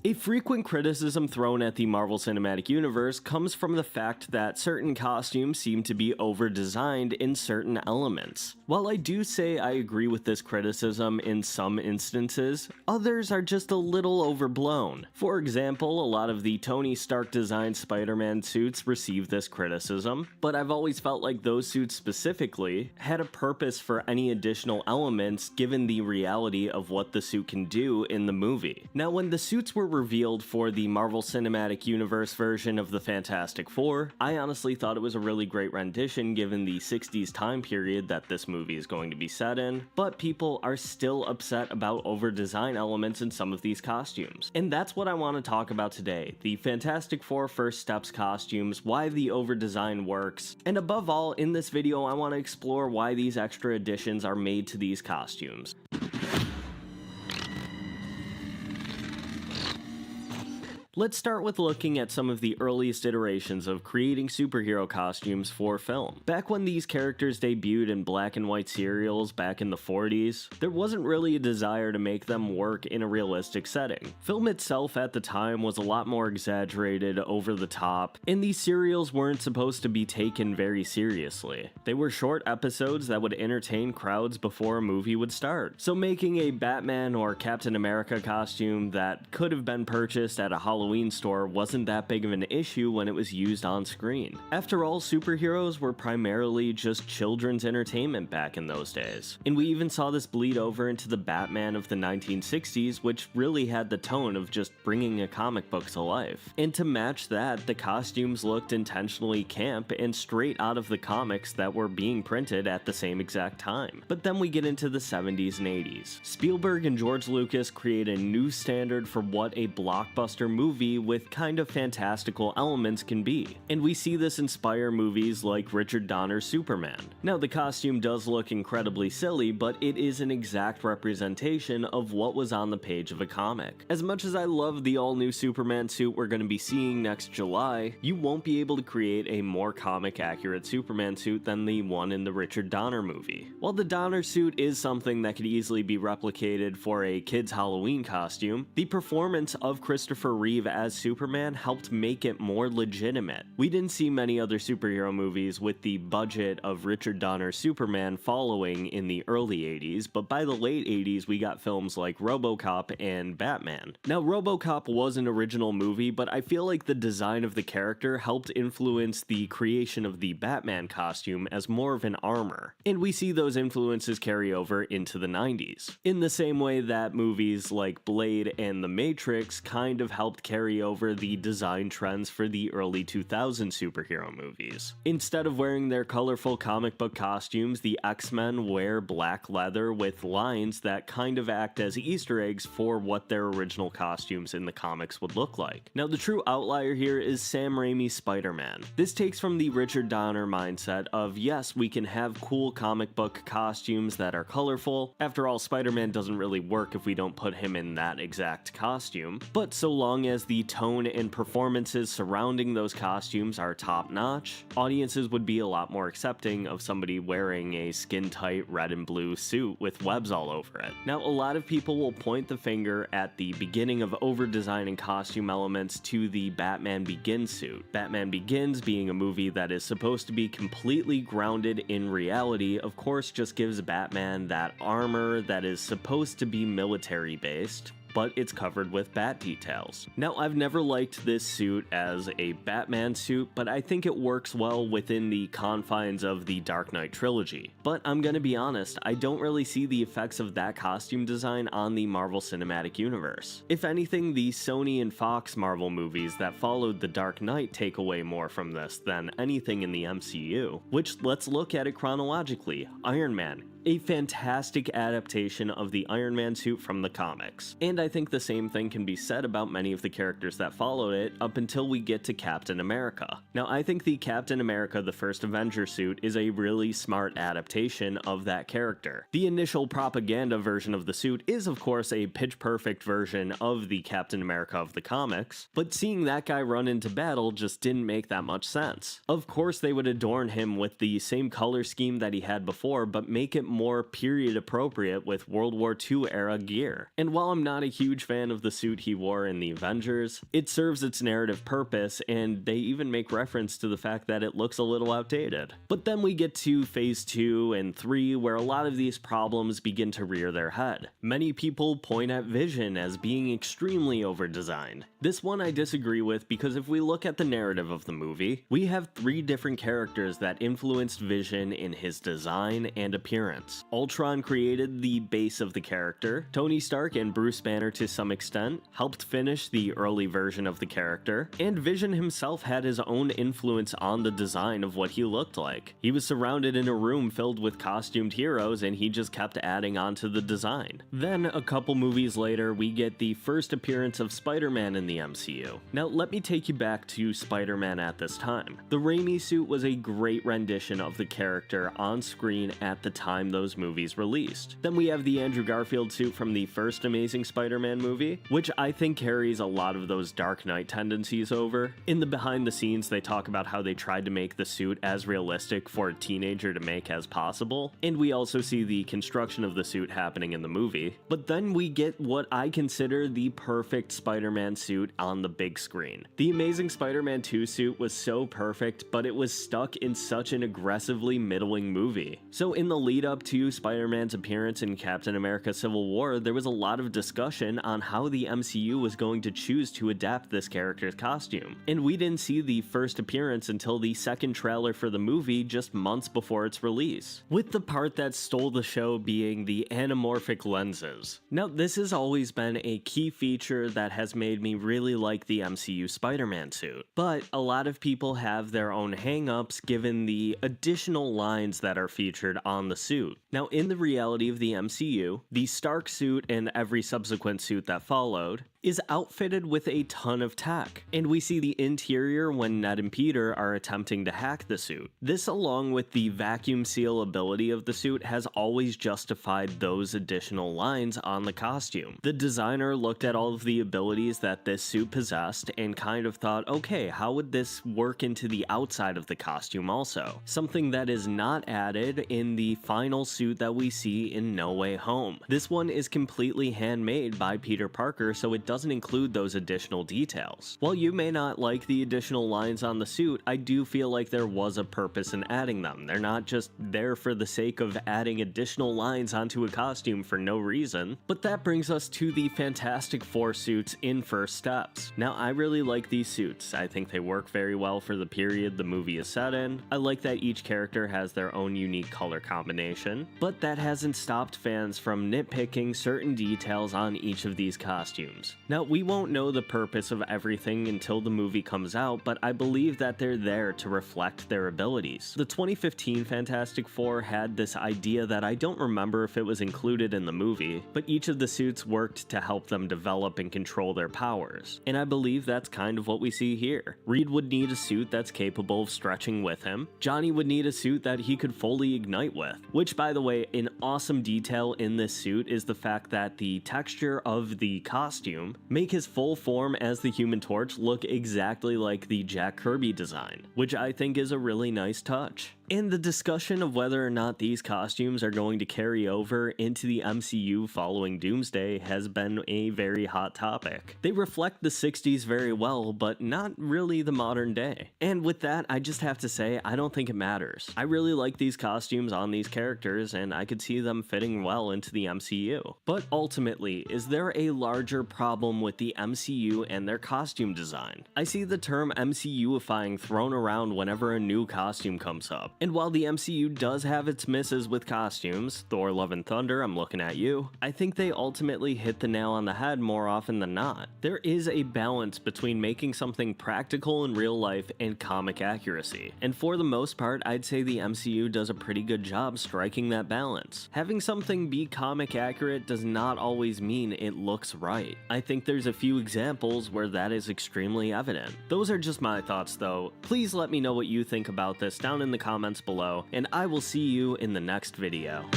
A frequent criticism thrown at the Marvel Cinematic Universe comes from the fact that certain costumes seem to be over-designed in certain elements. While I do say I agree with this criticism in some instances, others are just a little overblown. For example, a lot of the Tony Stark designed Spider-Man suits receive this criticism, but I've always felt like those suits specifically had a purpose for any additional elements given the reality of what the suit can do in the movie. Now, when the suits were revealed for the Marvel Cinematic Universe version of the Fantastic Four, I honestly thought it was a really great rendition given the 60s time period that this movie is going to be set in, but people are still upset about over-design elements in some of these costumes. And that's what I want to talk about today, the Fantastic Four First Steps costumes, why the over-design works, and above all, in this video I want to explore why these extra additions are made to these costumes. Let's start with looking at some of the earliest iterations of creating superhero costumes for film. Back when these characters debuted in black and white serials back in the 40s, there wasn't really a desire to make them work in a realistic setting. Film itself at the time was a lot more exaggerated, over the top, and these serials weren't supposed to be taken very seriously. They were short episodes that would entertain crowds before a movie would start. So making a Batman or Captain America costume that could have been purchased at a Halloween store wasn't that big of an issue when it was used on screen. After all, superheroes were primarily just children's entertainment back in those days. And we even saw this bleed over into the Batman of the 1960s, which really had the tone of just bringing a comic book to life. And to match that, the costumes looked intentionally camp and straight out of the comics that were being printed at the same exact time. But then we get into the 70s and 80s. Spielberg and George Lucas create a new standard for what a blockbuster movie with kind of fantastical elements can be. And we see this inspire movies like Richard Donner's Superman. Now, the costume does look incredibly silly, but it is an exact representation of what was on the page of a comic. As much as I love the all-new Superman suit we're going to be seeing next July, you won't be able to create a more comic-accurate Superman suit than the one in the Richard Donner movie. While the Donner suit is something that could easily be replicated for a kid's Halloween costume, the performance of Christopher Reeve as Superman helped make it more legitimate. We didn't see many other superhero movies with the budget of Richard Donner's Superman following in the early 80s, but by the late 80s we got films like RoboCop and Batman. Now, RoboCop was an original movie, but I feel like the design of the character helped influence the creation of the Batman costume as more of an armor, and we see those influences carry over into the 90s. In the same way that movies like Blade and The Matrix kind of helped carry over the design trends for the early 2000 superhero movies. Instead of wearing their colorful comic book costumes, the X-Men wear black leather with lines that kind of act as Easter eggs for what their original costumes in the comics would look like. Now, the true outlier here is Sam Raimi's Spider-Man. This takes from the Richard Donner mindset of, yes, we can have cool comic book costumes that are colorful. After all, Spider-Man doesn't really work if we don't put him in that exact costume, but so long as the tone and performances surrounding those costumes are top-notch, audiences would be a lot more accepting of somebody wearing a skin-tight red and blue suit with webs all over it. Now, a lot of people will point the finger at the beginning of over-designing costume elements to the Batman Begins suit. Batman Begins, being a movie that is supposed to be completely grounded in reality, of course just gives Batman that armor that is supposed to be military-based, but it's covered with bat details. Now, I've never liked this suit as a Batman suit, but I think it works well within the confines of the Dark Knight trilogy. But I'm gonna be honest, I don't really see the effects of that costume design on the Marvel Cinematic Universe. If anything, the Sony and Fox Marvel movies that followed the Dark Knight take away more from this than anything in the MCU, which, let's look at it chronologically. Iron Man, a fantastic adaptation of the Iron Man suit from the comics. And I think the same thing can be said about many of the characters that followed it up until we get to Captain America. Now, I think the Captain America the First Avenger suit is a really smart adaptation of that character. The initial propaganda version of the suit is of course a pitch-perfect version of the Captain America of the comics, but seeing that guy run into battle just didn't make that much sense. Of course they would adorn him with the same color scheme that he had before, but make it more period appropriate with World War II era gear. And while I'm not a huge fan of the suit he wore in the Avengers, it serves its narrative purpose, and they even make reference to the fact that it looks a little outdated. But then we get to phase 2 and 3, where a lot of these problems begin to rear their head. Many people point at Vision as being extremely over-designed. This one I disagree with, because if we look at the narrative of the movie, we have 3 different characters that influenced Vision in his design and appearance. Ultron created the base of the character, Tony Stark and Bruce Banner to some extent helped finish the early version of the character, and Vision himself had his own influence on the design of what he looked like. He was surrounded in a room filled with costumed heroes, and he just kept adding on to the design. Then, a couple movies later, we get the first appearance of Spider-Man in the MCU. Now, let me take you back to Spider-Man at this time. The Raimi suit was a great rendition of the character on screen at the time those movies released. Then we have the Andrew Garfield suit from the first Amazing Spider-Man movie, which I think carries a lot of those Dark Knight tendencies over. In the behind the scenes, they talk about how they tried to make the suit as realistic for a teenager to make as possible, and we also see the construction of the suit happening in the movie. But then we get what I consider the perfect Spider-Man suit on the big screen. The Amazing Spider-Man 2 suit was so perfect, but it was stuck in such an aggressively middling movie. So in the lead up to Spider-Man's appearance in Captain America Civil War, there was a lot of discussion on how the MCU was going to choose to adapt this character's costume. And we didn't see the first appearance until the second trailer for the movie just months before its release, with the part that stole the show being the anamorphic lenses. Now, this has always been a key feature that has made me really like the MCU Spider-Man suit, but a lot of people have their own hang-ups given the additional lines that are featured on the suit. Now, in the reality of the MCU, the Stark suit and every subsequent suit that followed is outfitted with a ton of tech, and we see the interior when Ned and Peter are attempting to hack the suit. This, along with the vacuum seal ability of the suit, has always justified those additional lines on the costume. The designer looked at all of the abilities that this suit possessed and kind of thought, okay, how would this work into the outside of the costume also? Something that is not added in the final suit that we see in No Way Home. This one is completely handmade by Peter Parker, so it doesn't include those additional details. While you may not like the additional lines on the suit, I do feel like there was a purpose in adding them. They're not just there for the sake of adding additional lines onto a costume for no reason. But that brings us to the Fantastic Four suits in First Steps. Now, I really like these suits. I think they work very well for the period the movie is set in. I like that each character has their own unique color combination, but that hasn't stopped fans from nitpicking certain details on each of these costumes. Now, we won't know the purpose of everything until the movie comes out, but I believe that they're there to reflect their abilities. The 2015 Fantastic Four had this idea that I don't remember if it was included in the movie, but each of the suits worked to help them develop and control their powers, and I believe that's kind of what we see here. Reed would need a suit that's capable of stretching with him. Johnny would need a suit that he could fully ignite with, which, by the way, an awesome detail in this suit is the fact that the texture of the costume make his full form as the Human Torch look exactly like the Jack Kirby design, which I think is a really nice touch. And the discussion of whether or not these costumes are going to carry over into the MCU following Doomsday has been a very hot topic. They reflect the 60s very well, but not really the modern day. And with that, I just have to say, I don't think it matters. I really like these costumes on these characters, and I could see them fitting well into the MCU. But ultimately, is there a larger problem with the MCU and their costume design? I see the term MCUifying thrown around whenever a new costume comes up. And while the MCU does have its misses with costumes, Thor Love and Thunder, I'm looking at you, I think they ultimately hit the nail on the head more often than not. There is a balance between making something practical in real life and comic accuracy, and for the most part, I'd say the MCU does a pretty good job striking that balance. Having something be comic accurate does not always mean it looks right. I think there's a few examples where that is extremely evident. Those are just my thoughts though. Please let me know what you think about this down in the comments below, and I will see you in the next video.